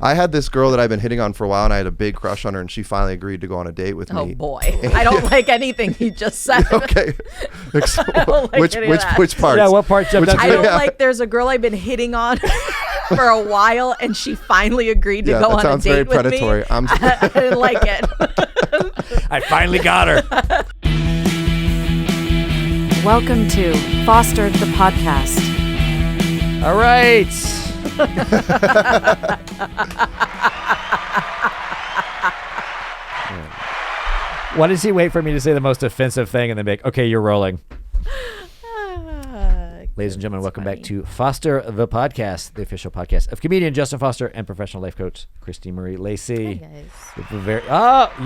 I had this girl that I've been hitting on for a while, and I had a big crush on her, and she finally agreed to go on a date with me. Oh boy, I don't like anything he just said. Okay, I don't like which parts? Yeah, what parts? I don't like. There's a girl I've been hitting on for a while, and she finally agreed to go on a date with me. Sounds very predatory. I didn't like it. I finally got her. Welcome to Fostered the Podcast. All right. Why does he wait for me to say the most offensive thing and then make, okay, you're rolling? Ladies and gentlemen, welcome back to Foster the Podcast, the official podcast of comedian Justin Foster and professional life coach Kristie Marie Lacey. Hey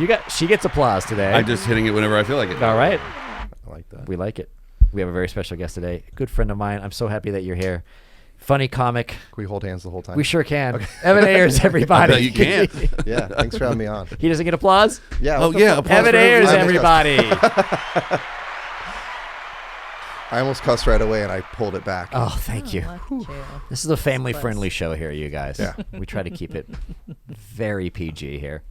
guys. She gets applause today. I'm just hitting it whenever I feel like it. All right. I like that. We like it. We have a very special guest today, a good friend of mine. I'm so happy that you're here. Funny comic. Can we hold hands the whole time? We sure can. Okay. Evan Ayers, everybody. I bet you can. Yeah, thanks for having me on. He doesn't get applause? Yeah. Oh, yeah. Evan Ayers, everybody. I almost cussed right away, and I pulled it back. Oh, thank you. This is a family-friendly show here, you guys. Yeah. We try to keep it very PG here.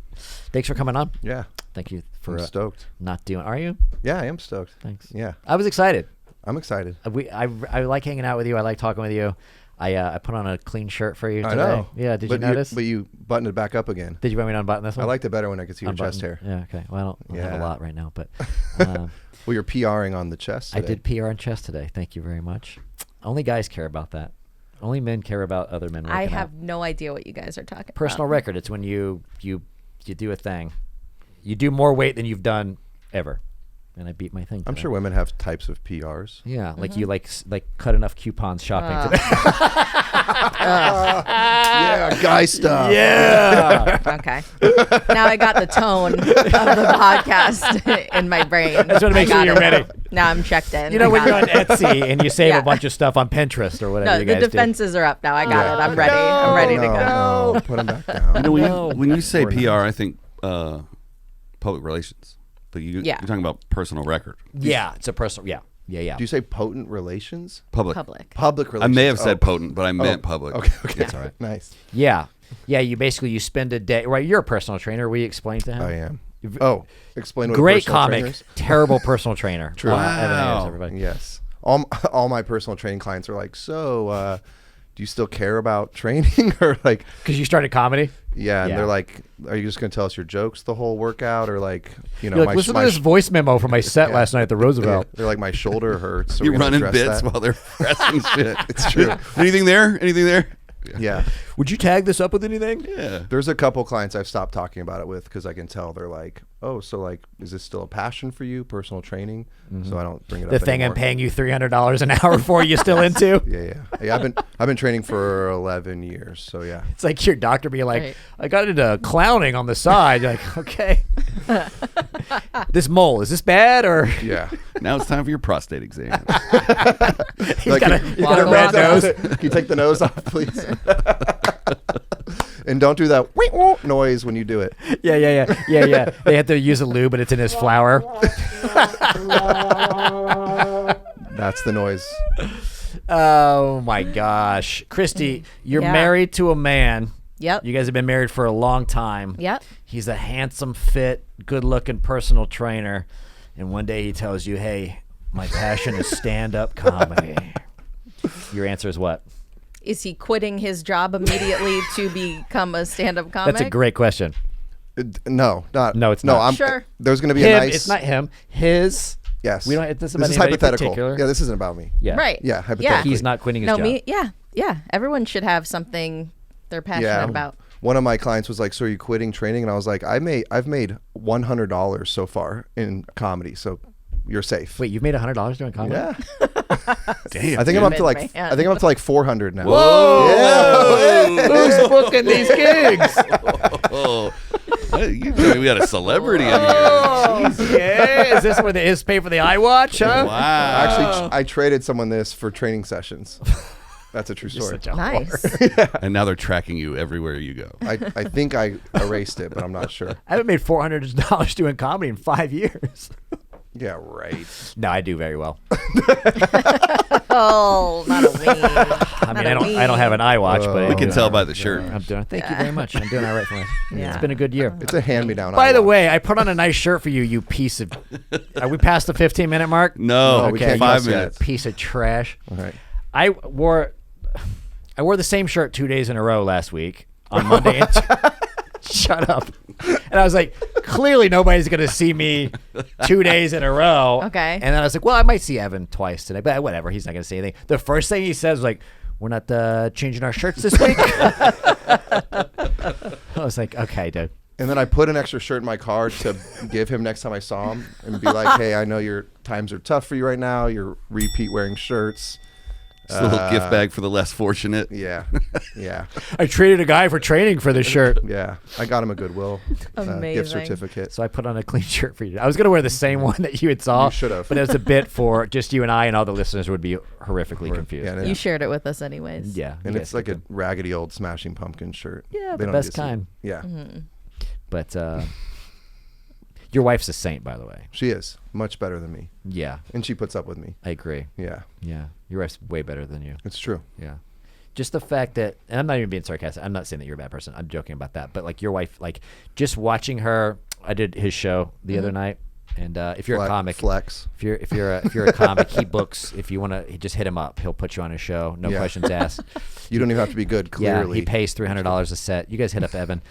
Thanks for coming on. Yeah. Thank you for I'm stoked. not doing. Are you? Yeah, I am stoked. Thanks. Yeah. I was excited. I'm excited. I like hanging out with you. I like talking with you. I put on a clean shirt for you today. I know. Yeah, did you But notice? But you buttoned it back up again. Did you want me to unbutton this one? I liked it better when I could see your Unbutton? chest hair. Yeah, okay. Well, I don't have a Yeah. lot right now, but Well, you're PRing on the chest I today. did PR on chest today. Thank you very much. Only guys care about that. Only men care about other men working I out. have no idea what you guys are talking Personal about. record. It's when you do a thing. You do more weight than you've done ever. And I beat my thing I'm today. sure women have types of PRs. Yeah, like you like cut enough coupons shopping today. Yeah, guy stuff. Yeah. Okay. Now I got the tone of the podcast in my brain. I just want to make sure you're ready. Now I'm checked in. You know I when you're got on it. Etsy and you save Yeah. a bunch of stuff on Pinterest or whatever No, you the guys do. defenses are up now. I got it. I'm ready. No. I'm ready to go. No, put them back down. You know, No. when you say Or PR, not. I think public relations. But you're Yeah. talking about personal record. Yeah, it's a personal. Yeah. Do you say potent relations? Public. Public I relations. may have said Oh. potent, but I meant public. Okay. That's all right. Nice. Yeah. You spend a day. Right, you're a personal trainer. We explained to him. I am. Oh, explain what Great personal comic, trainers- terrible personal trainer. True. Evan Ayers, Wow. everybody. Yes. All my personal training clients are like, so do you still care about training? Or like, Because you started comedy. yeah, and Yeah. they're like, are you just going to tell us your jokes the whole workout? Or like, You're like, listen to this voice memo from my set Yeah. last night at the Roosevelt. They're like, my shoulder hurts. So You're we're gonna running address bits that. while they're pressing shit. It's true. Anything there? Anything there? Yeah. Would you tag this up with anything? Yeah. There's a couple clients I've stopped talking about it with because I can tell they're like, oh, so like, is this still a passion for you, personal training? So I don't bring it up The thing anymore. I'm paying you $300 an hour for, you still into? Yeah. I've been training for 11 years. So yeah. It's like your doctor being like, Right. I got into clowning on the side. You're like, okay. This mole, is this bad? Or Yeah. Now it's time for your prostate exam. he's got a red nose. Can you take the nose off, please? And don't do that noise when you do it. Yeah. They have to use a lube, but it's in his flour. That's the noise. Oh my gosh. Kristie, you're Yeah. married to a man. Yep. You guys have been married for a long time. Yep. He's a handsome, fit, good-looking personal trainer. And one day he tells you, hey, my passion is stand-up comedy. Your answer is what? Is he quitting his job immediately to become a stand-up comic? That's a great question. No, not. No, it's no, not. I'm Sure. There's going to be Him, a nice. it's not him. His. Yes. We don't. This This is hypothetical. Yeah, this isn't about me. Yeah. Right. Yeah, hypothetically. He's not quitting his No, job. me. Yeah. Everyone should have something they're passionate about. One of my clients was like, "So are you quitting training?" And I was like, "I've made $100 so far in comedy, so you're safe." Wait, you've made $100 doing comedy? Yeah. Damn. I think I'm up to like Man. I think I'm up to like 400 now. Whoa! Who's booking these gigs? Oh, you tell me we got a celebrity in here. Yeah. Is this where they pay for the iWatch, huh? Wow. Actually, I traded someone this for training sessions. That's a true You're story. such a Nice. whore. And now they're tracking you everywhere you go. I think I erased it, but I'm not sure. I haven't made $400 doing comedy in 5 years. Yeah, right. No, I do very well. Oh, not a weed. I mean, I don't have an iWatch, but We can tell by the shirt. I'm doing. Thank you very much. I'm doing all right for myself. Yeah. It's been a good year. It's a hand-me-down. By the way, I put on a nice shirt for you, you piece of. Are we past the 15-minute mark? No, we can't 5 use that. minutes. Piece of trash. All right. I wore the same shirt 2 days in a row last week on Monday. And shut up. And I was like, clearly nobody's going to see me 2 days in a row. Okay. And then I was like, well, I might see Evan twice today, but whatever. He's not going to say anything. The first thing he says was like, we're not changing our shirts this week. I was like, okay, dude. And then I put an extra shirt in my car to give him next time I saw him and be like, hey, I know your times are tough for you right now. You're repeat wearing shirts. It's a little gift bag for the less fortunate. Yeah. Yeah. I traded a guy for training for this shirt. Yeah. I got him a Goodwill gift Amazing. certificate. So I put on a clean shirt for you. I was going to wear the same one that you had saw. You should have. But it was a bit for just you and I, and all the listeners would be horrifically confused. Yeah, You shared it with us anyways. Yeah. And you it's guys like get a raggedy old Smashing Pumpkins shirt. Yeah, They the don't best get to see it. kind. Yeah. But your wife's a saint, by the way. She is much better than me. Yeah, And she puts up with me. I agree. Yeah. Yeah, your wife's way better than you. It's true. Yeah. Just the fact that, and I'm not even being sarcastic. I'm not saying that you're a bad person. I'm joking about that. But like your wife, like just watching her, I did his show the other night. And if you're a comic, Flex. if you're a comic, he books. If you want to, just hit him up. He'll put you on his show. No Yeah. questions asked. You don't even have to be good, clearly. Yeah, he pays $300 a set. You guys hit up Evan.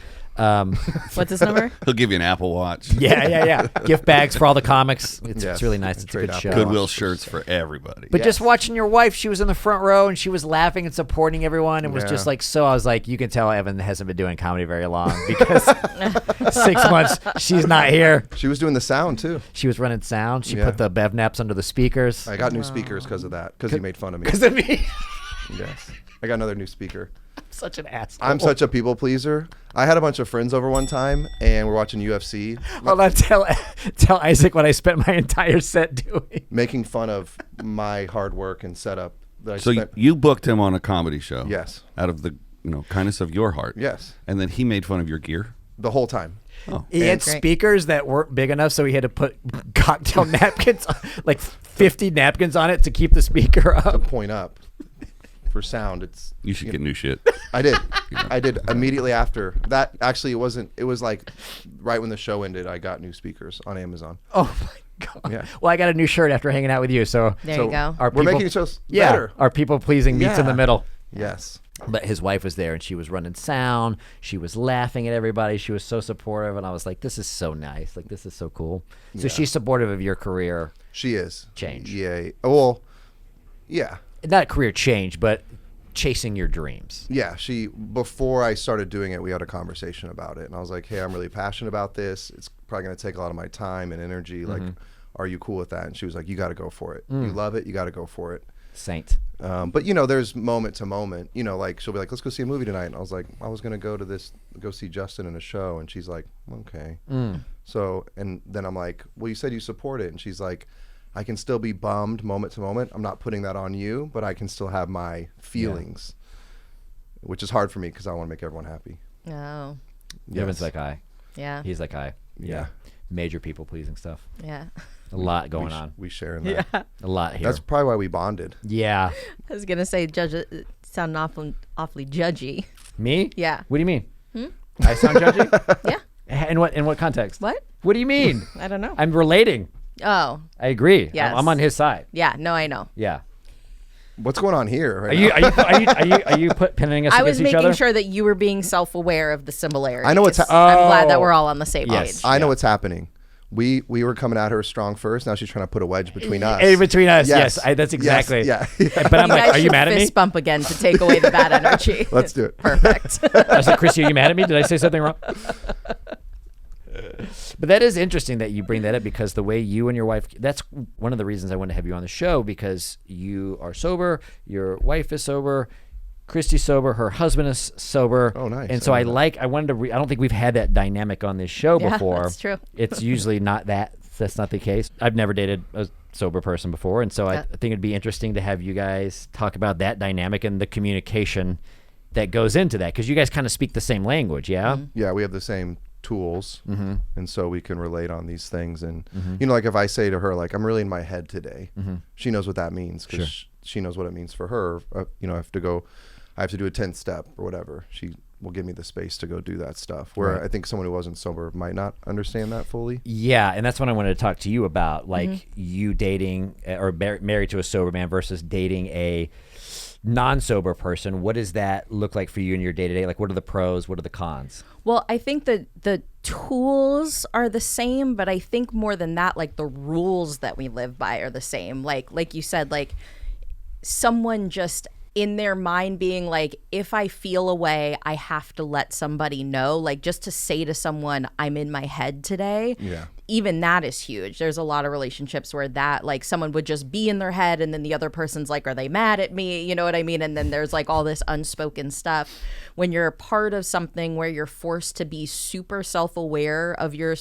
What's his number? He'll give you an Apple Watch. Yeah. Gift bags for all the comics. It's Yes, really nice. It's a trade good Apple show. Goodwill shirts for everybody. But just Yes. watching your wife, she was in the front row and she was laughing and supporting everyone and was just Yeah. like, so I was like, you can tell Evan hasn't been doing comedy very long because 6 months she's not here. She was doing the sound, too. She was running sound. She Yeah. put the Bev naps under the speakers. I got new speakers because of that, because he made fun of me. Because of me. Yes. I got another new speaker. Such an asshole. I'm such a people pleaser. I had a bunch of friends over one time, and we're watching UFC, Hold on, tell Isaac what I spent my entire set doing. making fun of my hard work and setup that I So spent. you booked him on a comedy show. Yes. Out of the kindness of your heart. Yes. And then he made fun of your gear. The whole time. Oh. He had Great. speakers that weren't big enough, so he had to put cocktail napkins, like 50 napkins on it to keep the speaker up. Point up. For sound, it's. You should get new shit. I did. I did immediately after that. Actually, it wasn't. It was like right when the show ended. I got new speakers on Amazon. Oh my God. Yeah. Well, I got a new shirt after hanging out with you, so There So you go. our We're people, making each other yeah, better. our people pleasing meets in the Yeah. middle. Yes. But his wife was there and she was running sound. She was laughing at everybody. She was so supportive, and I was like, "This is so nice. Like, this is so cool." So she's supportive of your career, She is. Change. Yeah. Well. Yeah. not career change, but chasing your dreams. Yeah, before I started doing it, we had a conversation about it, and I was like, "Hey, I'm really passionate about this. It's probably going to take a lot of my time and energy. Like, are you cool with that?" And she was like, "You got to go for it. You love it. You got to go for it." Saint. But there's moment to moment. Like she'll be like, "Let's go see a movie tonight," and I was like, "I was going to go see Justin in a show," and she's like, "Okay." So, and then I'm like, "Well, you said you support it," and she's like, I can still be bummed moment to moment. I'm not putting that on you, but I can still have my feelings, which is hard for me because I want to make everyone happy. Oh, Evan's like I. yeah. He's like I. Yeah. Major people pleasing stuff. Yeah. A lot going on. We share in that. Yeah. A lot here. That's probably why we bonded. Yeah. I was gonna say, sound awfully judgy. Me? Yeah. What do you mean? I sound judgy? Yeah. In what context? What? What do you mean? I don't know. I'm relating. Oh, I agree. Yes. I'm on his side. yeah. No, I know. Yeah. What's going on here? Are you pinning us I against was each making other? sure that you were being self-aware of the similarities. I know what's I'm glad that Oh. we're all on the same Yes. page. I know what's happening. We were coming at her strong first. Now she's trying to put a wedge between us. In between us, yes. Yes. That's exactly. Yes. Yeah. But I'm You like, guys are you should mad at me? fist bump again to take away the bad energy. Let's do it. Perfect. I was like, Kristie, are you mad at me? Did I say something wrong? But that is interesting that you bring that up, because the way you and your wife, that's one of the reasons I wanted to have you on the show, because you are sober, your wife is sober, Kristie's sober, her husband is sober. Oh, nice. And so I I love that. wanted to, I don't think we've had that dynamic on this show Yeah, before. that's true. It's usually that's not the case. I've never dated a sober person before. And so I think it'd be interesting to have you guys talk about that dynamic and the communication that goes into that, because you guys kind of speak the same language, yeah? Yeah, we have the same tools, and so we can relate on these things. And like if I say to her, like, I'm really in my head today, she knows what that means, because she knows what it means for her. You know, I have to do a 10th step or whatever. She will give me the space to go do that stuff, where Right. I think someone who wasn't sober might not understand that fully. Yeah, and that's what I wanted to talk to you about, like you dating or married to a sober man versus dating a non-sober person. What does that look like for you in your day-to-day? Like, what are the pros? What are the cons? Well, I think that the tools are the same, but I think more than that, like the rules that we live by are the same. Like you said, like someone just in their mind being like, if I feel a way, I have to let somebody know. Like, just to say to someone, I'm in my head today. Yeah. Even that is huge. There's a lot of relationships where that, like, someone would just be in their head and then the other person's like, are they mad at me? You know what I mean? And then there's like all this unspoken stuff. When you're a part of something where you're forced to be super self-aware of your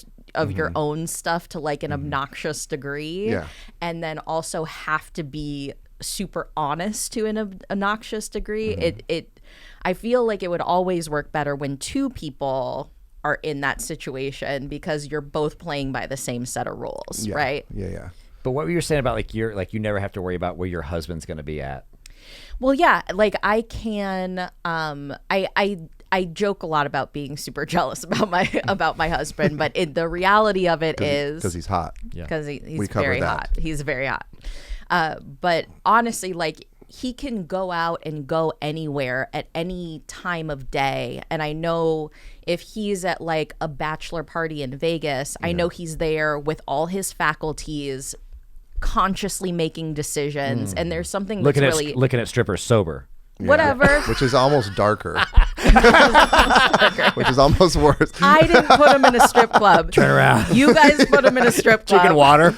own stuff to like an obnoxious degree, Yeah. and then also have to be super honest to an obnoxious degree, I feel like it would always work better when two people are in that situation, because you're both playing by the same set of rules, Yeah. right? Yeah. But what were you saying about like you never have to worry about where your husband's going to be at? Well, yeah, like I can I joke a lot about being super jealous about my husband, but the reality of it is Because he's hot. because We he's covered very that. hot. He's very hot. But honestly, like, he can go out and go anywhere at any time of day. And I know if he's at like a bachelor party in Vegas, I know he's there with all his faculties, consciously making decisions. And there's something that's really looking at strippers sober. Yeah. whatever. Which is almost darker. Which is almost worse. I didn't put him in a strip club. Turn around. You guys put him in a strip club. Drinking water.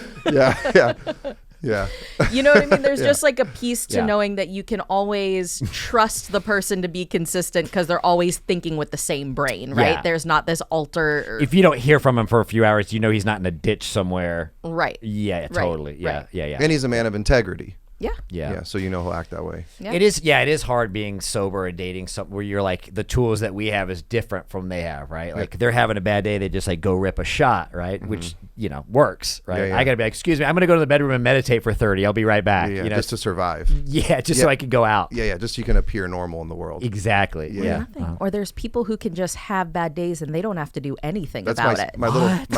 Yeah. You know what I mean? There's just like a piece to Yeah. knowing that you can always trust the person to be consistent because they're always thinking with the same brain, right? Yeah. There's not this alter. If you don't hear from him for a few hours, you know he's not in a ditch somewhere. Right. Yeah, totally. Yeah, right. yeah. And he's a man of integrity. Yeah. Yeah. So you know he'll act that way. Yeah. It is hard being sober and dating something where you're like, the tools that we have is different from they have, right? Like they're having a bad day, they just like go rip a shot, right? Which, you know, works, right? Yeah. I gotta be like, excuse me, I'm gonna go to the bedroom and meditate for 30. I'll be right back. Yeah, you know? just to survive. so I can go out. Yeah, just so you can appear normal in the world. Exactly. Yeah. Nothing. Or there's people who can just have bad days and they don't have to do anything That's about it. my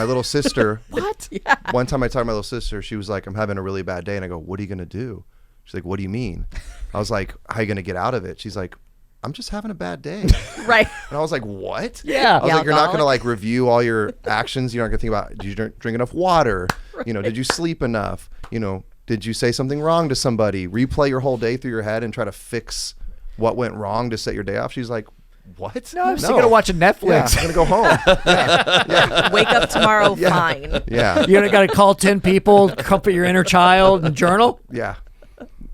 little sister. What? Yeah. One time I talked to my little sister, she was like, I'm having a really bad day. And I go, what are you going to do? She's like, what do you mean? I was like, how are you going to get out of it? She's like, I'm just having a bad day. Right. And I was like, what? Yeah. I was like, you're not going to Alcoholic? like review all your actions. You're not going to think about, did you drink enough water? Right. You know, did you sleep enough? You know, did you say something wrong to somebody? Replay your whole day through your head and try to fix what went wrong to set your day off. She's like, what? No, I'm still gonna watch a Netflix. Yeah, I'm going to go home. Wake up tomorrow fine. Yeah. You gotta call 10 people, comfort your inner child, and journal. Yeah.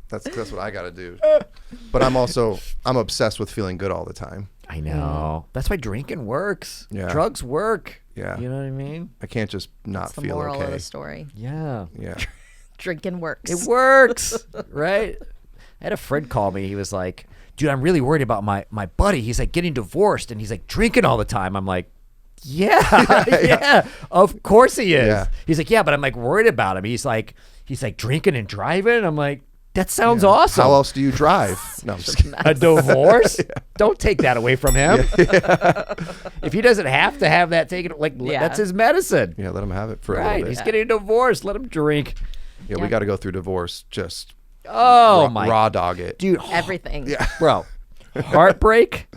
That's what I got to do. But I'm obsessed with feeling good all the time. I know. That's why drinking works. Yeah. Drugs work. Yeah. You know what I mean? I can't just not That's the feel moral okay. of the story. Yeah. Yeah. Drinking works. It works, right? I had a friend call me. He was like, dude, I'm really worried about my buddy. He's like getting divorced and he's like drinking all the time. I'm like, yeah, of course he is. Yeah. He's like, yeah, but I'm like worried about him. He's like drinking and driving. I'm like, that sounds awesome. How else do you drive? No, I'm just kidding. A divorce? Don't take that away from him. If he doesn't have to have that taken, that's his medicine. Yeah, let him have it for a Right. little bit. He's getting divorced. Let him drink. Yeah, we got to go through divorce. Just My raw dog it. dude, Everything. Yeah. bro, heartbreak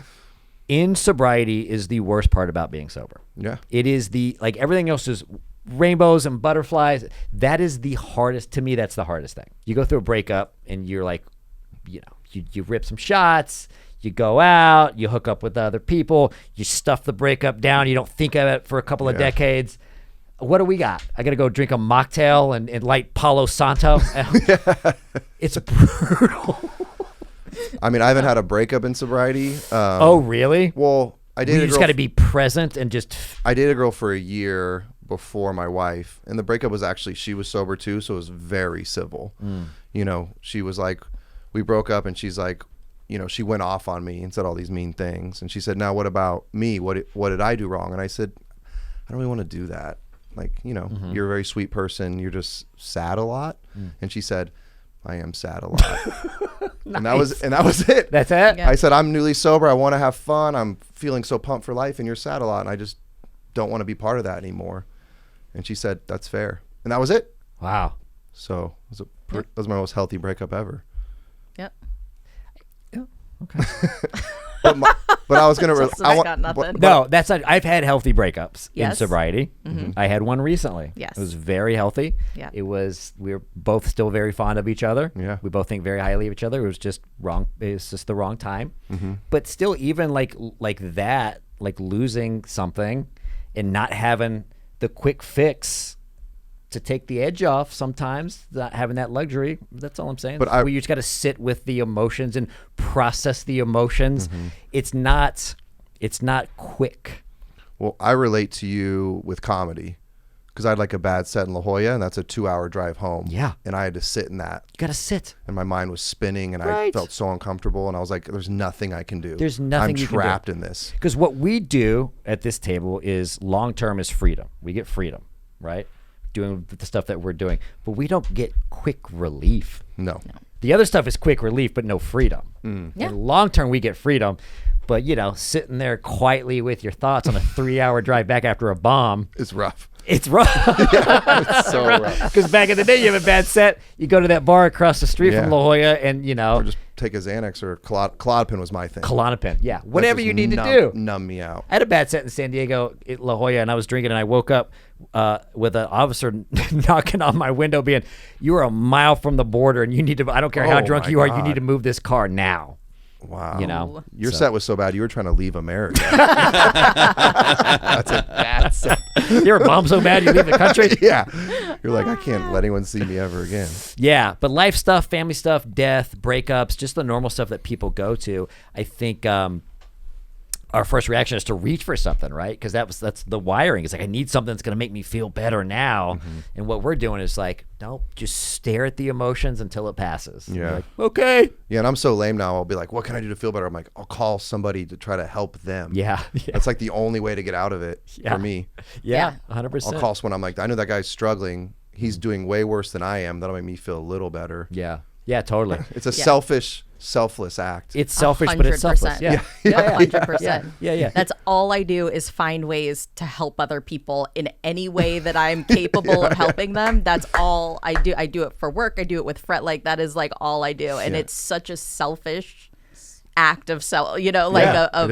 in sobriety is the worst part about being sober. Yeah. It is everything else is rainbows and butterflies. That is the hardest, to me, that's the hardest thing. You go through a breakup and you're like, you rip some shots, you go out, you hook up with other people, you stuff the breakup down, you don't think of it for a couple of decades. What do we got? I got to go drink a mocktail and light Palo Santo. It's brutal. I mean, I haven't had a breakup in sobriety. Oh, really? Well, I dated You a just girl. got to be present and just. I dated a girl for a year before my wife, and the breakup was actually, she was sober too, so it was very civil. You know, she was like, we broke up, and she's like, you know, she went off on me and said all these mean things, and she said, now what about me? What did I do wrong? And I said, I don't really want to do that. Like, you know, you're a very sweet person. You're just sad a lot. And she said, I am sad a lot. And that was it. That's it. Yeah. I said, I'm newly sober. I want to have fun. I'm feeling so pumped for life, and you're sad a lot, and I just don't want to be part of that anymore. And she said, that's fair. And that was it. Wow. So that was my most healthy breakup ever. Yep. Okay. But I was gonna. I got nothing. No, that's not. I've had healthy breakups in Yes. sobriety. I had one recently. Yes. It was very healthy. Yeah. We were both still very fond of each other. Yeah. We both think very highly of each other. It was just wrong. It was just the wrong time. But still, even like that, like losing something and not having the quick fix to take the edge off, sometimes not having that luxury. That's all I'm saying. But you just got to sit with the emotions and process the emotions. It's not quick. Well, I relate to you with comedy because I had like a bad set in La Jolla, and that's a 2-hour drive home. Yeah. And I had to sit in that, You got to sit. and my mind was spinning, and I Right. felt so uncomfortable, and I was like, "There's nothing I can do. There's nothing I'm you can do." trapped in this." Because what we do at this table is long term is freedom. We get freedom, right? Doing the stuff that we're doing, but we don't get quick relief. No. The other stuff is quick relief, but no freedom. Yeah. And long term, we get freedom, but sitting there quietly with your thoughts on a 3-hour drive back after a bomb, It's rough. it's rough. It's so rough. Because back in the day, you have a bad set, you go to that bar across the street Yeah. from La Jolla, and Or just take a Xanax or Klonopin was my thing. Klonopin, yeah, That whatever just you need to do. numb me out. I had a bad set in San Diego at La Jolla, and I was drinking, and I woke up with an officer knocking on my window being, "You are a mile from the border, and you need to, I don't care how Oh drunk my you are, you God. need to move this car now." Wow. Your So- set was so bad you were trying to leave America. That's a bad set. You're a bomb so bad you leave the country. Yeah. You're like, I can't let anyone see me ever again. Yeah, but life stuff, family stuff, death, breakups, just the normal stuff that people go to. I think our first reaction is to reach for something, right? Because that's the wiring. It's like, I need something that's going to make me feel better now. And what we're doing is like, nope, just stare at the emotions until it passes. And you're Yeah. like, okay. Yeah, and I'm so lame now. I'll be like, what can I do to feel better? I'm like, I'll call somebody to try to help them. Yeah. That's like the only way to get out of it Yeah. for me. Yeah, 100%. I'll call someone. I'm like, I know that guy's struggling. He's doing way worse than I am. That'll make me feel a little better. Yeah. Yeah, totally. It's a selfless act. It's selfish, but it's selfless. 100%. Yeah. 100%. Yeah. That's all I do is find ways to help other people in any way that I'm capable of helping them. That's all I do. I do it for work. I do it with friends. Like, that is like all I do. And it's such a selfish act of of it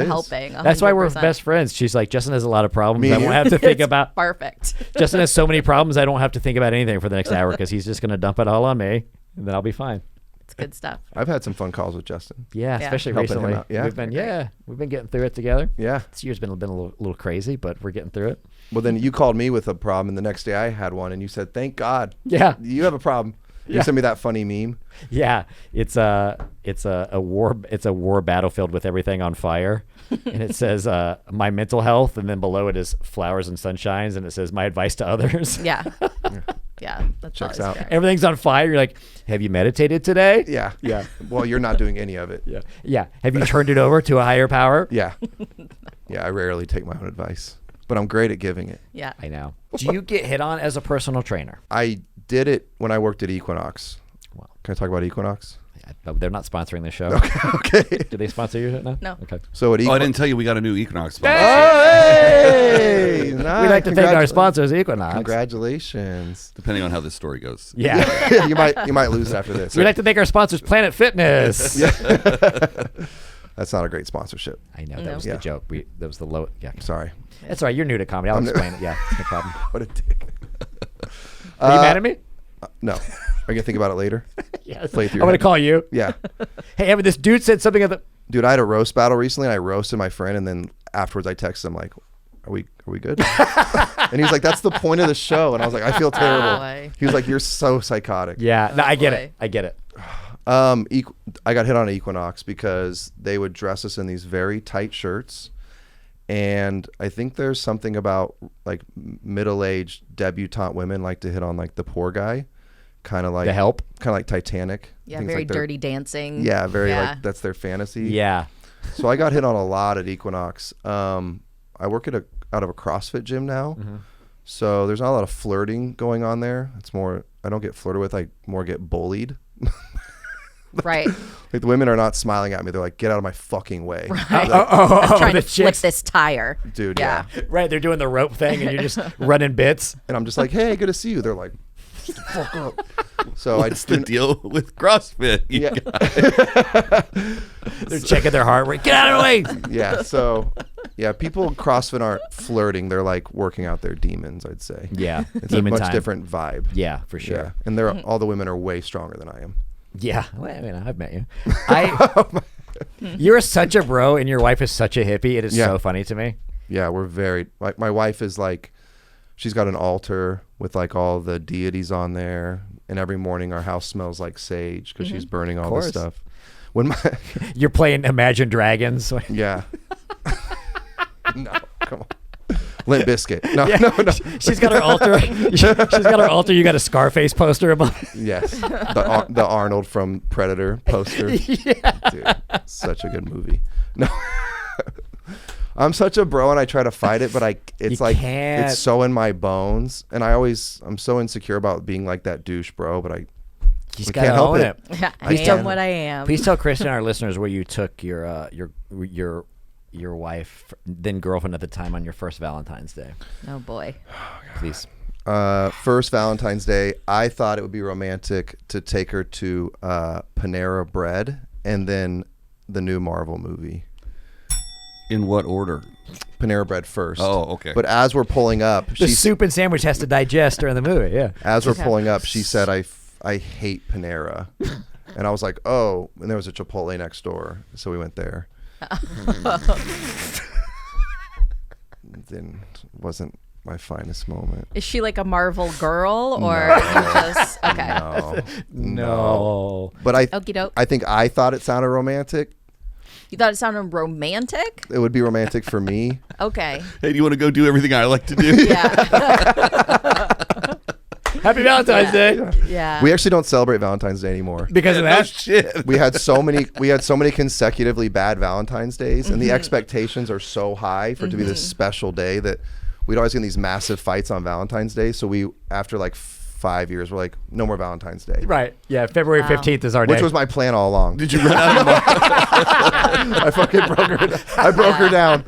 is. helping. That's why we're 100%. best friends. She's like, Justin has a lot of problems. Me I won't too. have to think It's about. perfect. Justin has so many problems. I don't have to think about anything for the next hour because he's just going to dump it all on me, and then I'll be fine. It's good stuff. I've had some fun calls with Justin. Yeah, Yeah. especially Helping him recently. out. Yeah. We've been getting through it together. Yeah. This year's been a little crazy, but we're getting through it. Well, then you called me with a problem, and the next day I had one, and you said, "Thank God, Yeah. you have a problem." You Yeah. sent me that funny meme. Yeah, it's a war battlefield with everything on fire, and it says my mental health, and then below it is flowers and sunshines, and it says my advice to others. Yeah. Yeah. That's Checks always out. fair. Everything's on fire. You're like, have you meditated today? Yeah. Yeah. Well, you're not doing any of it. Yeah. Yeah. Have you turned it over to a higher power? Yeah. Yeah. I rarely take my own advice, but I'm great at giving it. Yeah. I know. Do you get hit on as a personal trainer? I did it when I worked at Equinox. Wow. Can I talk about Equinox? They're not sponsoring this show. Okay. Do they sponsor you now? No. Okay. So at Oh, I Equinox. didn't tell you we got a new Equinox sponsor. Hey! We'd like to thank our sponsors, Equinox. Congratulations. Depending on how this story goes. Yeah. you might lose it after this. We'd like to thank our sponsors, Planet Fitness. That's not a great sponsorship. I know. That No. was Yeah. the joke. That was the low. Yeah. Sorry. That's all right. You're new to comedy. I'll explain it. Yeah. No problem. What a dick. Are you mad at me? No. Are you gonna think about it later? Yes. Play I'm through your going to head. call you. Yeah. Hey, Evan, this dude said something at the. Dude, I had a roast battle recently, and I roasted my friend, and then afterwards I texted him like, Are we good? And he's like, that's the point of the show. And I was like, I feel terrible. boy. He was like, you're so psychotic. Yeah. No, I get boy. it. I get it. I got hit on Equinox because they would dress us in these very tight shirts. And I think there's something about like middle-aged debutante women like to hit on like the poor guy, kind of like The Help? kind of like Titanic. Yeah. Things Very like they're- dirty dancing. Yeah, very Yeah. like that's their fantasy. Yeah. So I got hit on a lot at Equinox. I work out of a CrossFit gym now, so there's not a lot of flirting going on there. It's more I don't get flirted with. I more get bullied Right. Like the women are not smiling at me. They're like, get out of my fucking way. I'm trying to the flip chicks. this tire. Dude, Yeah. yeah. Right, they're doing the rope thing, and you're just running bits. And I'm just like, hey, good to see you. They're like, shut the fuck up. So What's the deal with CrossFit? You Yeah. They're checking their heart rate. Get out of the way. Yeah. So, yeah, people in CrossFit aren't flirting. They're like working out their demons, I'd say. Yeah, It's a demon much time. different vibe. Yeah, for Yeah. sure. And all the women are way stronger than I am. Yeah, well, I mean, I've met you. You're such a bro, and your wife is such a hippie. It is Yeah. so funny to me. Yeah, we're very like my wife is like, she's got an altar with like all the deities on there, and every morning our house smells like sage because she's burning all this course. stuff. When my You're playing Imagine Dragons. yeah, no, come on, Limp Biscuit. No, Yeah. no. She's got her altar. She's got her altar. You got a Scarface poster above. Yes, the Arnold from Predator poster. Yeah. Dude, such a good movie. No. I'm such a bro and I try to fight it, but it's You like can't. it's so in my bones, and I'm so insecure about being like that douche bro, but You just we gotta can't help own it. it. Yeah, I Please am tell- what I am. Please tell Kristie and our listeners where you took your wife, then girlfriend at the time, on your first Valentine's Day. Oh boy. Please. First Valentine's Day, I thought it would be romantic to take her to Panera Bread and then the new Marvel movie. In what order? Panera Bread first. Oh, okay. But as we're pulling up, The soup and sandwich has to digest during the movie. Yeah. as we're pulling up, she said, I hate Panera. And I was like, oh, and there was a Chipotle next door. So we went there. Then wasn't my finest moment. Is she like a Marvel girl or you just okay? No. But I Okie doke. I think I thought it sounded romantic. You thought it sounded romantic? It would be romantic for me. Okay. Hey, do you want to go do everything I like to do? Yeah. Happy Valentine's Day. Yeah. We actually don't celebrate Valentine's Day anymore. Because of No that. shit. We had so many consecutively bad Valentine's days, and the expectations are so high for it to be this special day that we'd always get in these massive fights on Valentine's Day. So we, after like 5 years, we're like, no more Valentine's Day. Right. Yeah. February 15th is our day. Which was my plan all along. Did you run out of Marvel, I fucking broke her. I broke her down.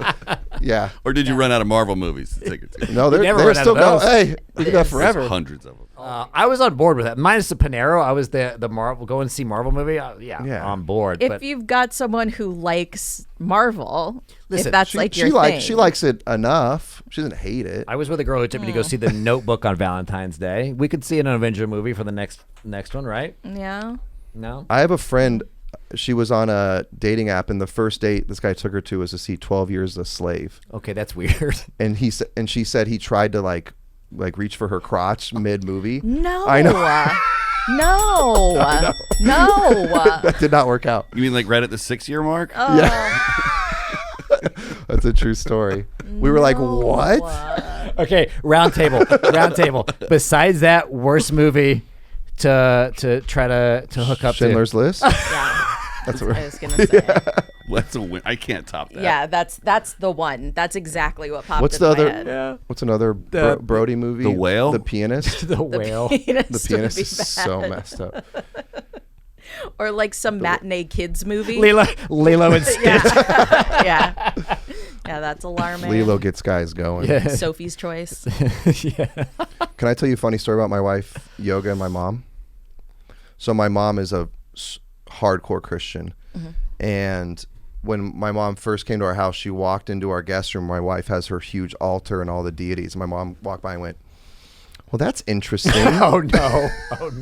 Yeah. or did you run out of Marvel movies to take her to? No, they're never they're run out still of those. going. Hey, we can go There's forever. hundreds of them. I was on board with that. Minus the Panero, I was the Marvel. Go and see Marvel movie. Yeah, on board. if but you've got someone who likes Marvel, Listen, if that's She, like she your thing, she likes it enough. She doesn't hate it. I was with a girl who took me to go see The Notebook on Valentine's Day. We could see an Avenger movie for the next one, right? Yeah. No. I have a friend. She was on a dating app, and the first date this guy took her to was to see 12 Years a Slave. Okay, that's weird. And she said he tried to like reach for her crotch mid movie. No. I know. No. No. That did not work out. You mean like right at the 6-year mark? That's a true story. We were like, what? Okay, round table. Besides that, worst movie to try to hook up Schindler's List. Yeah. That's I what was gonna say. That's a win. I can't top that. Yeah, that's the one. That's exactly what popped What's into the my other? head. Yeah. What's another Brody movie? The Whale? The Pianist. The Whale. The Pianist would Pianist be is so bad. messed up. Or like some matinee kids movie. Lilo and Stitch. Yeah. Yeah, that's alarming. Lilo gets guys going. Yeah. Sophie's Choice. Yeah. Can I tell you a funny story about my wife, Yoga, and my mom? So my mom is a hardcore Christian. And when my mom first came to our house, she walked into our guest room. My wife has her huge altar and all the deities. And my mom walked by and went, well, that's interesting. Oh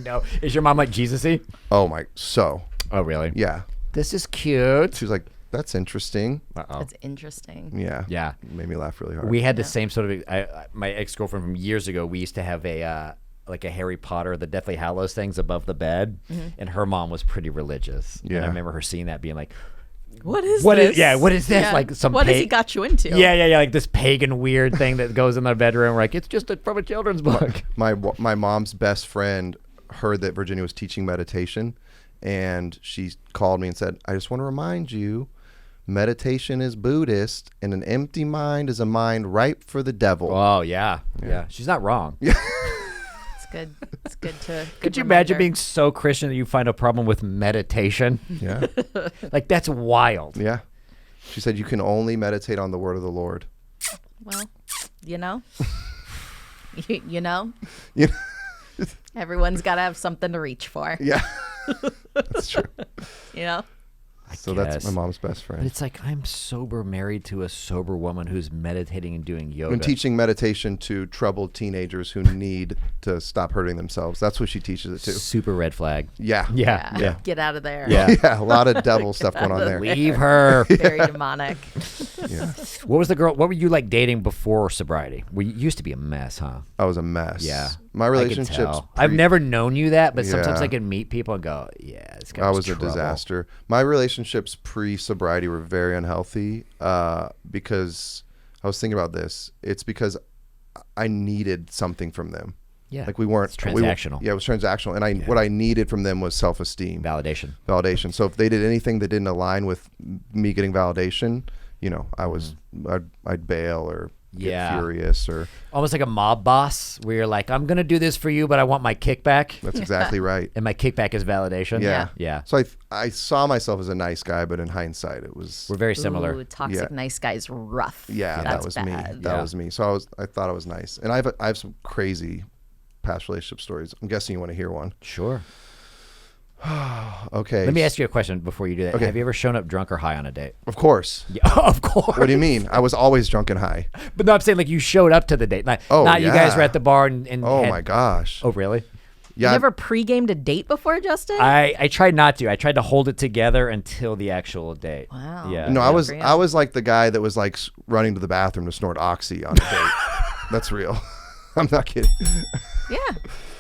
no. Is your mom like Jesus-y? Oh, my. So, Oh really? yeah. This is cute. She was like, that's interesting. Uh-oh. That's interesting. Yeah. Yeah. Made me laugh really hard. We had the same sort of. My ex-girlfriend from years ago. We used to have a like a Harry Potter, the Deathly Hallows things above the bed, and her mom was pretty religious. And Yeah. I remember her seeing that, being like, What is "What this? is? Yeah, what is this? Yeah. Like some What has pa- he got you into? Yeah, like this pagan weird thing that goes in their bedroom. We're like, it's just from a children's book. My mom's best friend heard that Virginia was teaching meditation, and she called me and said, I just want to remind you, meditation is Buddhist, and an empty mind is a mind ripe for the devil. Oh yeah. She's not wrong. It's good. It's good to. Could you imagine being so Christian that you find a problem with meditation? Yeah. Like, that's wild. Yeah. She said you can only meditate on the word of the Lord. Well, you know. you know. Yeah. Everyone's got to have something to reach for. Yeah. That's true. You know. So that's guess. my mom's best But friend. it's like, I'm sober, married to a sober woman who's meditating and doing yoga. And teaching meditation to troubled teenagers who need to stop hurting themselves. That's what she teaches it to. Super red flag. Yeah. Yeah. Get out of there. Yeah. Yeah. A lot of devil stuff going on there. Leave her. Very demonic. Yeah. What was the girl? What were you like dating before sobriety? You used to be a mess, huh? I was a mess. Yeah. My I could relationships. tell. I've never known you that, but sometimes Yeah. I can meet people and go, yeah, this guy I was trouble. a disaster. My relationships pre-sobriety were very unhealthy because I was thinking about this. It's because I needed something from them. Yeah. Like we weren't It's transactional. Yeah, it was transactional, and what I needed from them was self-esteem, Validation. So if they did anything that didn't align with me getting validation, I'd bail or get furious or. Almost like a mob boss where you're like, I'm going to do this for you, but I want my kickback. That's exactly right. And my kickback is validation. Yeah. Yeah. So I saw myself as a nice guy, but in hindsight, it was. We're very similar. Ooh, toxic nice guy's rough. Yeah, That's that was bad. me. That was me. So I thought I was nice, and I have some crazy past relationship stories. I'm guessing you want to hear one. Sure. Okay. Let me ask you a question before you do that. Okay. Have you ever shown up drunk or high on a date? Of course. Yeah, of course. What do you mean? I was always drunk and high. But no, I'm saying like you showed up to the date. Not you guys were at the bar and Oh had- my gosh. Oh, really? You Yeah. never pre-gamed a date before, Justin? I tried not to. I tried to hold it together until the actual date. Wow. Yeah. No, Yeah, for you. I was like the guy that was like running to the bathroom to snort oxy on a date. That's real. I'm not kidding. Yeah.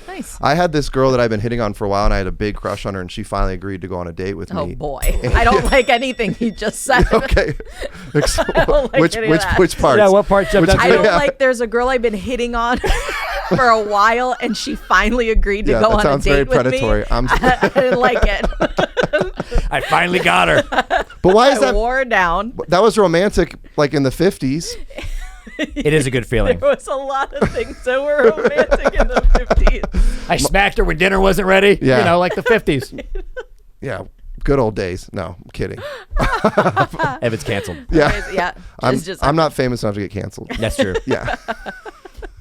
Nice. I had this girl that I've been hitting on for a while, and I had a big crush on her, and she finally agreed to go on a date with Oh me. boy. I don't like anything he just said. Okay. don't like any of that. Which parts? Yeah, what part jumped Which- out I to don't you? like there's a girl I've been hitting on for a while and she finally agreed to Yeah, go that on a sounds date very with predatory. me. I'm- I didn't like it. I finally got her. But why is I that? wore her down. That was romantic, like in the 50s. It is a good feeling. There was a lot of things that were romantic in the 50s. I smacked her when dinner wasn't ready. Yeah. You know, like the 50s. Yeah, good old days. No, I'm kidding. Evan's canceled. Yeah, Yeah. I'm not famous enough to get canceled. That's true. Yeah,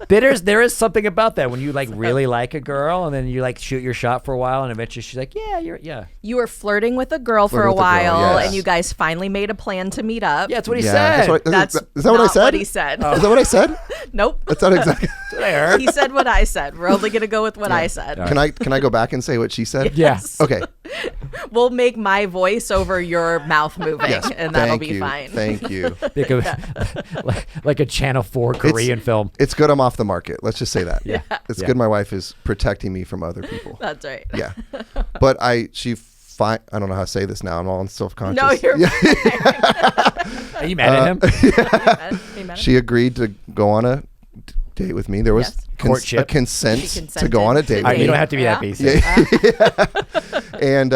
There is something about that when you like really like a girl and then you like shoot your shot for a while and eventually she's like, yeah. You were flirting with a girl for Flirting a with a girl, while yes. and you guys finally made a plan to meet up. Yeah, that's what he yeah. said. That's is that what I not said? what he said. Is that what I said? Nope. That's not exactly. That's what I heard. He said what I said. We're only going to go with what I said. All Can I go back and say what she said? Yeah. Okay. We'll make my voice over your mouth moving Yes. and that'll Thank be you. fine. Thank you. like a Channel 4 Korean film. It's good I'm off the market. Let's just say that. Yeah. It's Yeah. good my wife is protecting me from other people. That's right. Yeah. But I don't know how to say this now. I'm all self-conscious. No, you're Are you mad at him? Amen. She agreed to go on a date with me. There was Yes. Courtship. a consent She to go on a date. consented. All right, you don't Yeah. have to be that Yeah. basic. And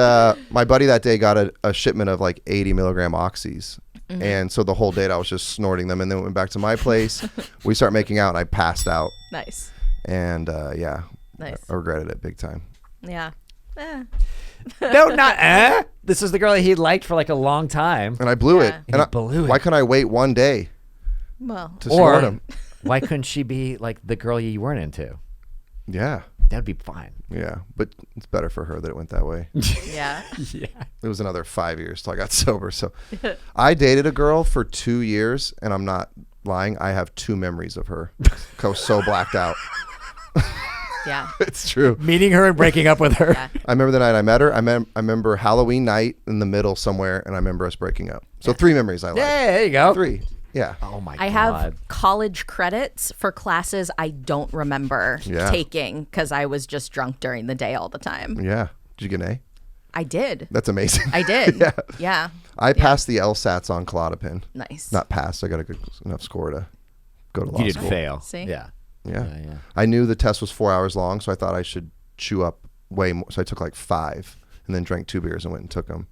my buddy that day got a shipment of like 80 milligram oxys. Mm-hmm. And so the whole date I was just snorting them, and then went back to my place. We start making out, and I passed out. Nice. And yeah, Nice. I regretted it big time. Yeah. No, not This is the girl that he liked for like a long time. And I blew it. Yeah. And you blew it. Why couldn't I wait one day Well, to snort them? Why couldn't she be like the girl you weren't into? Yeah. That'd be fine. Yeah. But it's better for her that it went that way. yeah. Yeah. It was another 5 years till I got sober. So I dated a girl for 2 years, and I'm not lying. I have 2 memories of her. I was so blacked out. Yeah. It's true. Meeting her and breaking up with her. Yeah. I remember the night I met her. I remember Halloween night in the middle somewhere, and I remember us breaking up. So 3 memories I like. Yeah, there you go. 3. Yeah. Oh my god. I have college credits for classes I don't remember Yeah. taking because I was just drunk during the day all the time. Yeah. Did you get an A? I did. That's amazing. I did. Yeah. Yeah. I passed the LSATs on Klonopin. Nice. Not passed. I got a good enough score to go to law You didn't school. fail. See? Yeah. Yeah. Yeah. I knew the test was 4 hours long, so I thought I should chew up way more. So I took like 5 and then drank 2 beers and went and took them.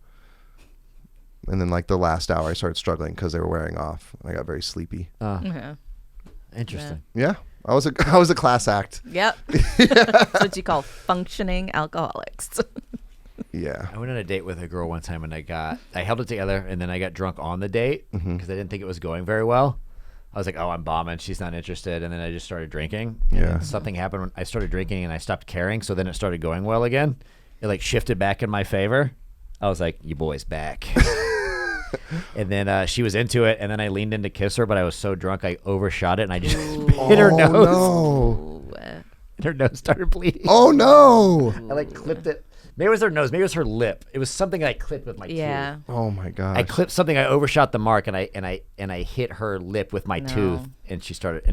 And then like the last hour I started struggling because they were wearing off. I got very sleepy. Yeah. Interesting. Yeah. I was a class act. Yep. That's what you call functioning alcoholics. Yeah. I went on a date with a girl one time, and I held it together, and then I got drunk on the date because I didn't think it was going very well. I was like, oh, I'm bombing. She's not interested. And then I just started drinking. And Yeah. then something happened when I started drinking, and I stopped caring. So then it started going well again. It like shifted back in my favor. I was like, you boy's back. And then she was into it, and then I leaned in to kiss her, but I was so drunk I overshot it, and I just hit her nose. No. Ooh. And her nose started bleeding. Oh no. I like clipped it. Maybe it was her nose. Maybe it was her lip. It was something I clipped with my Yeah. tooth. Oh my gosh. I clipped something. I overshot the mark, and I hit her lip with my tooth, and she started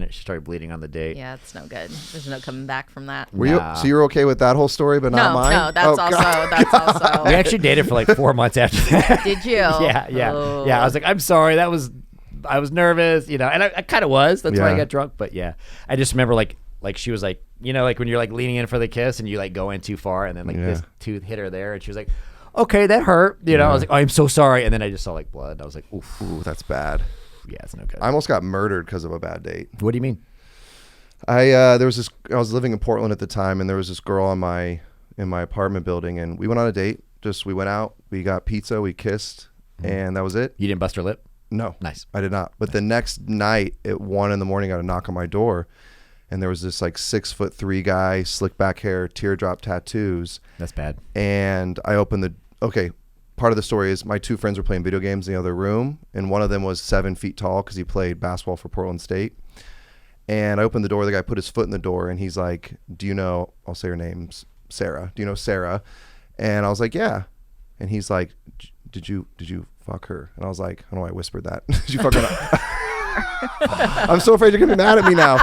bleeding on the date. Yeah, it's no good. There's no coming back from that. Were you, so you're okay with that whole story, but not mine? No, that's also. We actually dated for like 4 months after that. Did you? Yeah. I was like, I'm sorry. I was nervous, and I kind of was. That's why I Yeah. got drunk. But yeah, I just remember like she was like, like when you're like leaning in for the kiss and you like go in too far, and then like this tooth hit her there, and she was like, okay, that hurt. I was like, oh, I'm so sorry. And then I just saw like blood. I was like, oof. Ooh, that's bad. Yeah, it's no good. I almost got murdered because of a bad date. What do you mean? I was living in Portland at the time, and there was this girl in my apartment building, and we went on a date. We went out, we got pizza, we kissed, and that was it. You didn't bust her lip? No. Nice. I did not. But the next night at 1 a.m, I got a knock on my door, and there was this like 6'3" guy, slick back hair, teardrop tattoos. That's bad. And I opened part of the story is my two friends were playing video games in the other room, and one of them was 7 feet tall because he played basketball for Portland State. And I opened the door, the guy put his foot in the door, and he's like, do you know, I'll say her name's Sarah. Do you know Sarah? And I was like, yeah. And he's like, did you fuck her? And I was like, I don't know why I whispered that. Did you fuck her? I'm so afraid you're gonna be mad at me now.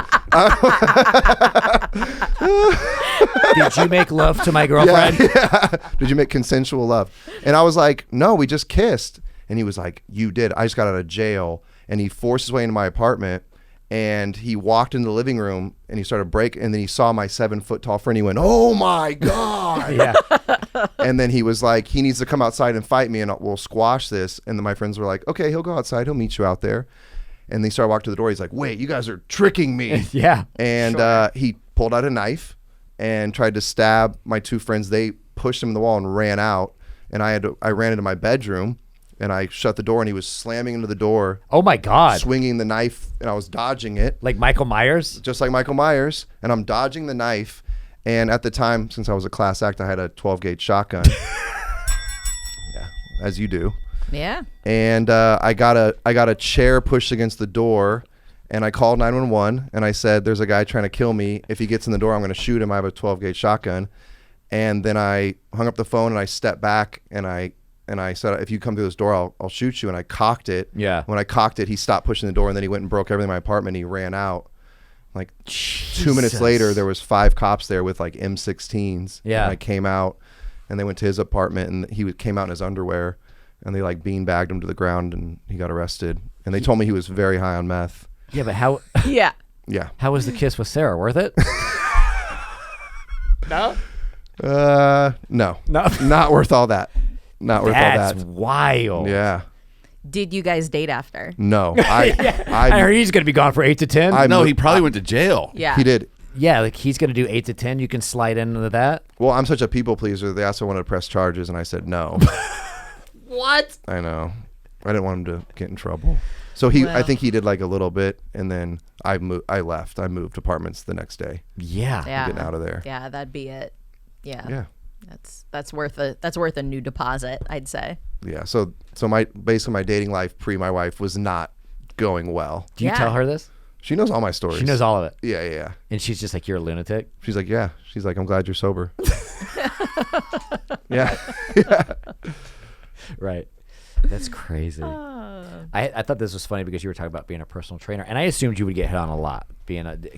Did you make love to my girlfriend? Yeah. Did you make consensual love? And I was like, no, we just kissed. And he was like, you did. I just got out of jail. And he forced his way into my apartment, and he walked into the living room, and he started breaking, and then he saw my 7 foot tall friend. He went, oh my God. Yeah. And then he was like, he needs to come outside and fight me, and we'll squash this. And then my friends were like, okay, he'll go outside. He'll meet you out there. And they started walking to the door. He's like, wait, you guys are tricking me. Yeah. And he pulled out a knife and tried to stab my two friends. They pushed him in the wall and ran out. And I ran into my bedroom, and I shut the door, and he was slamming into the door. Oh my God. Swinging the knife, and I was dodging it. Like Michael Myers? Just like Michael Myers. And I'm dodging the knife. And at the time, since I was a class act, I had a 12-gauge shotgun. Yeah, as you do. Yeah. And I got a chair pushed against the door, and I called 911, and I said, there's a guy trying to kill me. If he gets in the door, I'm going to shoot him. I have a 12-gauge shotgun. And then I hung up the phone, and I stepped back, and I said, if you come through this door, I'll shoot you. And I cocked it. Yeah. When I cocked it, he stopped pushing the door, and then he went and broke everything in my apartment, and he ran out. Like 2 minutes later, there was 5 cops there with like M16s. Yeah. And I came out, and they went to his apartment, and he came out in his underwear, and they like beanbagged him to the ground, and he got arrested. And they told me he was very high on meth. Yeah, but how Yeah. Yeah. how was the kiss with Sarah? Worth it? No? No. No. Not worth all that. Not worth all That's that. wild. Yeah. Did you guys date after? No. I heard he's going to be gone for 8 to 10. No, he probably went to jail. Yeah. He did. Yeah, like he's going to do 8 to 10. You can slide into that. Well, I'm such a people pleaser. They also wanted to press charges, and I said no. What? I know. I didn't want him to get in trouble. So I think he did like a little bit, and then I left. I moved apartments the next day. Yeah. Yeah. Getting out of there. Yeah, that'd be it. Yeah. Yeah. That's worth a new deposit, I'd say. Yeah. So basically my dating life pre my wife was not going well. Do you Yeah. tell her this? She knows all my stories. She knows all of it. Yeah. And she's just like, you're a lunatic. She's like, yeah. She's like, I'm glad you're sober. Yeah. Right. That's crazy. I thought this was funny because you were talking about being a personal trainer, and I assumed you would get hit on a lot,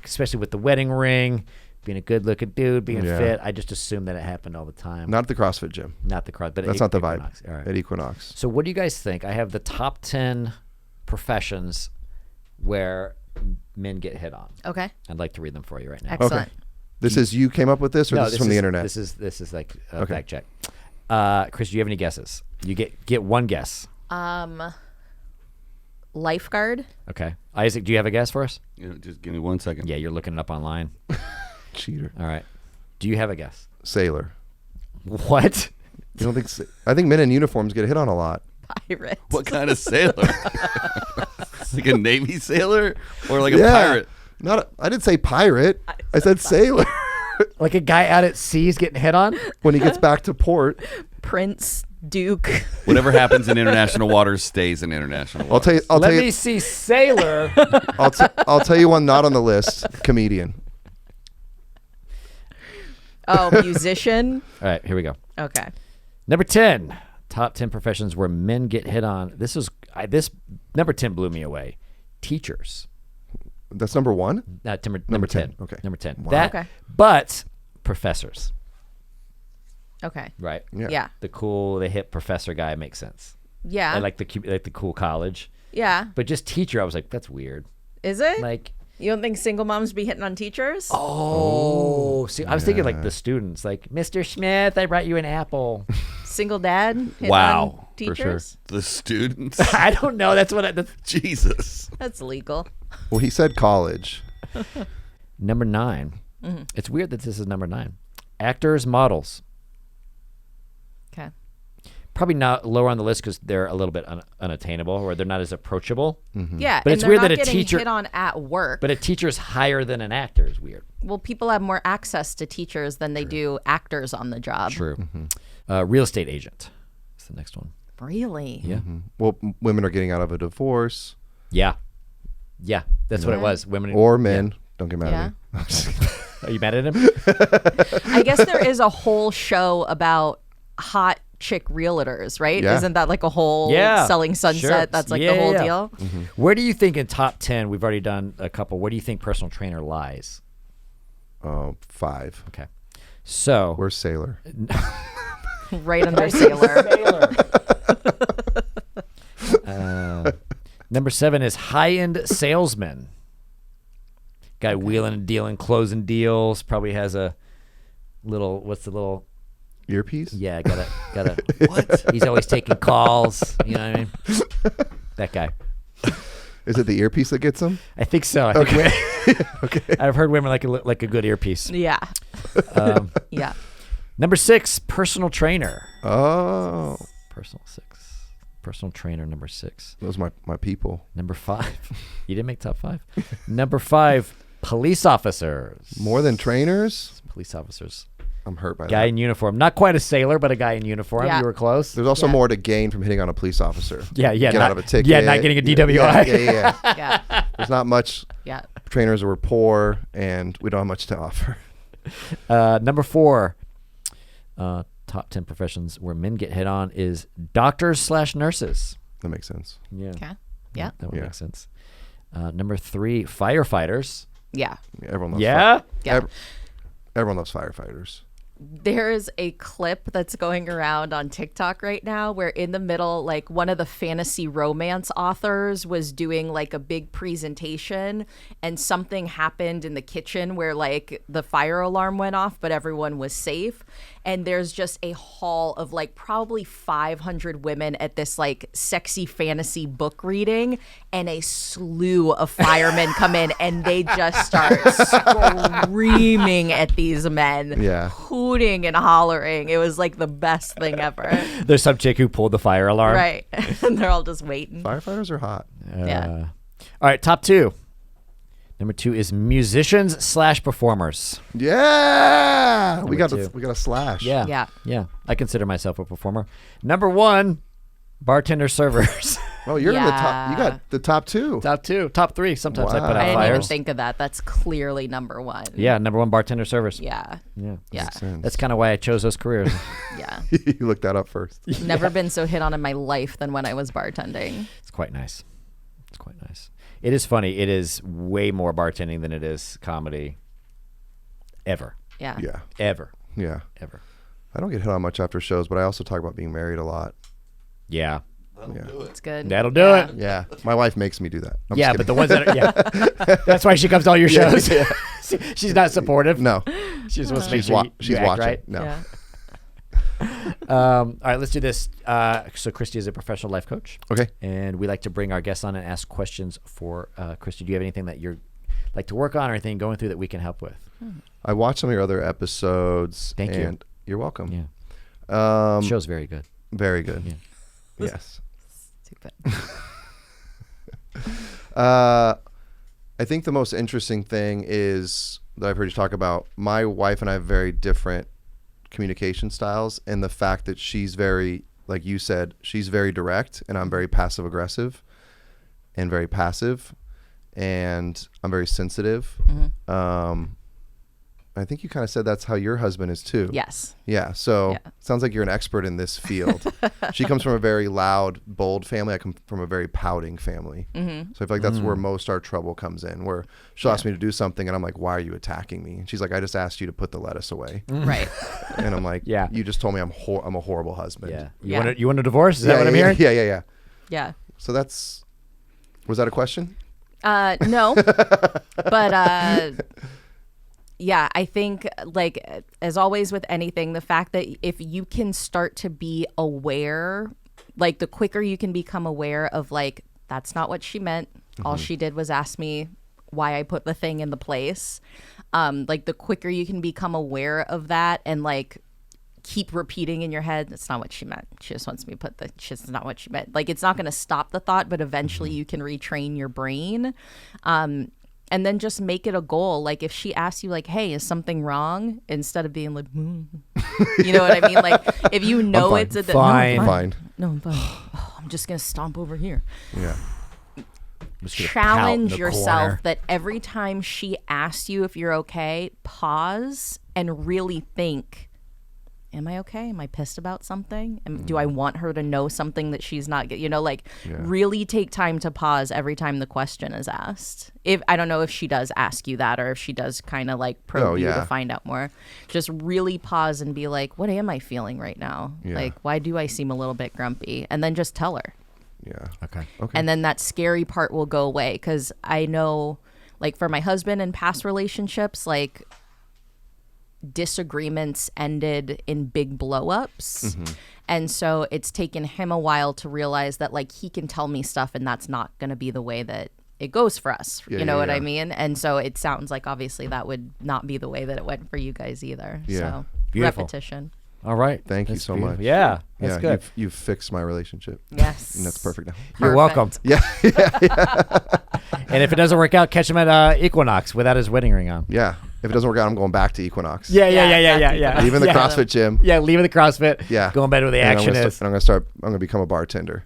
especially with the wedding ring, being a good-looking dude, being fit. I just assumed that it happened all the time. Not at the CrossFit gym. Not the crowd, but That's not the vibe. Equinox. All right. At Equinox. So what do you guys think? I have the top 10 professions where men get hit on. Okay. I'd like to read them for you right now. Excellent. This is you came up with this, or No, this is from the internet? This is like a Okay. fact check. Chris, do you have any guesses? You get one guess. Lifeguard. Okay. Isaac, do you have a guess for us? Just give me 1 second. Yeah, you're looking it up online. Cheater. All right. Do you have a guess? Sailor. What? You don't think? I think men in uniforms get hit on a lot. Pirate. What kind of sailor? Like a Navy sailor or like a Yeah. pirate? I didn't say pirate. I said sailor. Like a guy out at sea is getting hit on? When he gets back to port, Prince. Duke. Whatever happens in international waters stays in international waters. Let me see sailor. I'll tell you one not on the list. Comedian. Oh, musician. All right, here we go. Okay. Number 10. Top 10 professions where men get hit on. This number 10 blew me away. Teachers. That's number one. Number 10. Okay. Number 10. Wow. Okay. But professors. Okay. Right. Yeah. The hip professor guy makes sense. Yeah. I like the cool college. Yeah. But just teacher, I was like, that's weird. Is it? Like, you don't think single moms be hitting on teachers? see, I was thinking like the students, like, Mr. Smith, I brought you an apple. Single dad hitting Wow. on teachers? The students. I don't know. That's what Jesus. That's legal. Well, he said college. Number 9. Mm-hmm. It's weird that this is number 9. Actors, models. Okay. Probably not lower on the list because they're a little bit unattainable or they're not as approachable. Yeah. But and it's they're weird not that a getting teacher- hit on at work. But a teacher's higher than an actor is weird. Well, people have more access to teachers than they do actors on the job. True. Real estate agent is the next one. Really? Yeah. Well, women are getting out of a divorce, Yeah. Yeah. That's what it was. Women or men. Don't get mad Yeah. at me. Are you mad at him? I guess there is a whole show about hot chick realtors, right? Yeah. Isn't that like a whole Selling Sunset? Sure. That's like Yeah, the whole yeah. deal. Where do you think in top 10, we've already done a couple, where do you think personal trainer lies? 5. Okay. So. Where's Sailor? Right under Sailor. Number 7 is high-end salesman. Guy wheeling and dealing, closing deals. Probably has a little. What's the little? Earpiece? Yeah, got a. What? He's always taking calls. You know what I mean? That guy. Is it the earpiece that gets him? I think so. I think Okay. I've heard women like a good earpiece. Yeah. Yeah. Number 6, personal trainer. Oh, Personal trainer, number 6. those are my people. Number 5. You didn't make top 5. Number 5, police officers. More than trainers? Police officers. I'm hurt by Guy that. in uniform. Not quite a sailor, but a guy in uniform. Yeah. You were close. There's also Yeah. more to gain from hitting on a police officer. Yeah. Get out of a ticket. Yeah, not getting a DWI. Yeah. Yeah. There's not much. Yeah. Trainers were poor, and we don't have much to offer. Number 4, top 10 professions where men get hit on is doctors/nurses. That makes sense. Yeah. Okay. Yeah. That would Yeah. make sense. Number 3, firefighters. Yeah. Everyone loves Yeah? Yeah. Everyone loves firefighters. There's a clip that's going around on TikTok right now where in the middle, like one of the fantasy romance authors was doing like a big presentation and something happened in the kitchen where like the fire alarm went off, but everyone was safe. And there's just a hall of like probably 500 women at this like sexy fantasy book reading, and a slew of firemen come in and they just start screaming at these men. Yeah. Hooting and hollering. It was like the best thing ever. There's some chick who pulled the fire alarm. Right. And they're all just waiting. Firefighters are hot. Yeah. All right, top 2. Number 2 is musicians/performers. Yeah. We got 2. a slash. Yeah. I consider myself a performer. Number 1, bartender servers. Oh, you're in the top. Yeah. You got the top 2. Top 2, top 3. Sometimes I put Wow. out I didn't even fires. think of that. That's clearly number one. Yeah, number 1, bartender servers. Yeah. Yeah. Yeah. That's kind of why I chose those careers. Yeah. You looked that up first. Never been so hit on in my life than when I was bartending. It's quite nice. It is funny. It is way more bartending than it is comedy. Ever. Yeah. Yeah. Ever. Yeah. Ever. I don't get hit on much after shows, but I also talk about being married a lot. Yeah. It's good. That'll do Yeah. it. Yeah. My wife makes me do that. I'm Yeah, just but the kidding. ones that are, that's why she comes to all your shows. Yeah. She's not supportive. No. She's supposed to make She's, sure she's you act watching. right. No. Yeah. All right, let's do this. So Kristie is a professional life coach. Okay. And we like to bring our guests on and ask questions for Kristie. Do you have anything that you're like to work on or anything going through that we can help with? I watched some of your other episodes. Thank you. And you're welcome. Yeah. The show's very good. Very good. Yeah. Yes. Stupid. I think the most interesting thing is that I've heard you talk about. My wife and I have very different communication styles, and the fact that she's very, like you said, she's very direct, and I'm very passive aggressive and very passive, and I'm very sensitive. I think you kind of said that's how your husband is too. Yes. Yeah. So Yeah. sounds like you're an expert in this field. She comes from a very loud, bold family. I come from a very pouting family. So I feel like that's where most our trouble comes in, where she'll ask me to do something and I'm like, why are you attacking me? And she's like, I just asked you to put the lettuce away. Right. And I'm like, Yeah. you just told me I'm a horrible husband. Yeah. Yeah. You want a divorce? Is Yeah, that what I'm yeah, hearing? Yeah. Yeah. So was that a question? No. But yeah, I think like as always with anything, the fact that if you can start to be aware, like the quicker you can become aware of like, that's not what she meant. All she did was ask me why I put the thing in the place. Like the quicker you can become aware of that and like keep repeating in your head, that's not what she meant. She just wants me to put she's not what she meant. Like it's not going to stop the thought, but eventually you can retrain your brain. And then just make it a goal. Like if she asks you like, hey, is something wrong? Instead of being like, you know what I mean? Like if you know fine. it's a Fine. no, Fine. No, I'm fine. Oh, I'm just going to stomp over here. Yeah. Just gonna pout in Challenge the yourself corner. that every time she asks you if you're okay, pause and really think, am I okay? Am I pissed about something? Do I want her to know something that she's not, like really take time to pause every time the question is asked. If I don't know if she does ask you that or if she does kind of like probe you to find out more, just really pause and be like, what am I feeling right now? Yeah. Like, why do I seem a little bit grumpy? And then just tell her. Yeah. Okay. And then that scary part will go away. Because I know, like for my husband in past relationships, like disagreements ended in big blow-ups. And so it's taken him a while to realize that like he can tell me stuff and that's not going to be the way that it goes for us. You know what I mean? And so it sounds like obviously that would not be the way that it went for you guys either. Yeah. So Beautiful. repetition. All right. Thank you That's so beautiful. much. Yeah. That's good. You've fixed my relationship. Yes. And that's perfect now. You're welcome. Perfect. Yeah. And if it doesn't work out, catch him at Equinox without his wedding ring on. Yeah. If it doesn't work out, I'm going back to Equinox. Yeah. Leaving the Yeah. CrossFit gym. Yeah, leaving the CrossFit. Yeah. Going back to where the And action I'm is. I'm going to become a bartender.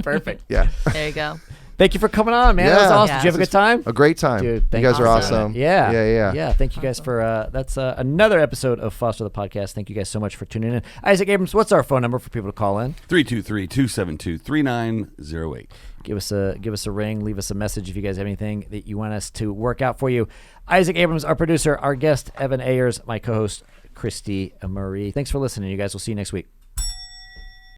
Perfect. Yeah. There you go. Thank you for coming on, man. That was Yeah. awesome. Yeah. Did you have a good time? A great time. Dude, you thank guys you are for awesome. Yeah. Yeah. Thank you guys for that's another episode of Foster the Podcast. Thank you guys so much for tuning in. Isaac Abrams, what's our phone number for people to call in? 323-272-3908. Give us a ring, leave us a message if you guys have anything that you want us to work out for you. Isaac Abrams, our producer, our guest, Evan Ayers, my co-host, Kristie Marie. Thanks for listening, you guys. We'll see you next week.